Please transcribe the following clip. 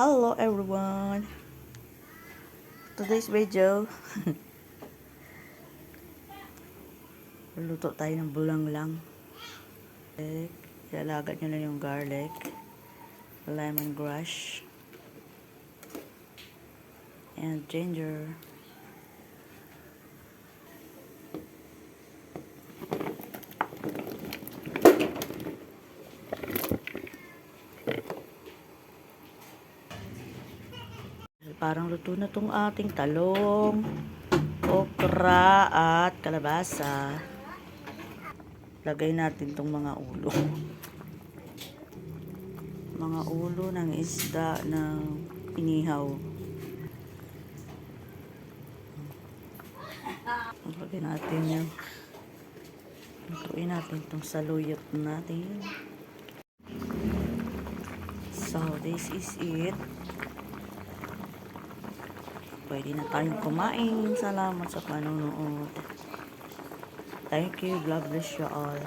Hello everyone! Today's video, luto tayo ng bulanglang. Ilalagad nyo lang yung garlic, lemongrass, and ginger. Parang luto na tong ating talong, okra, at kalabasa. Lagay natin tong mga ulo. Mga ulo ng isda na inihaw. Lagay natin yung lutuin natin tong saluyot natin. So, this is it. Pwede na tayong kumain. Salamat sa panonood. Thank you. God bless you all.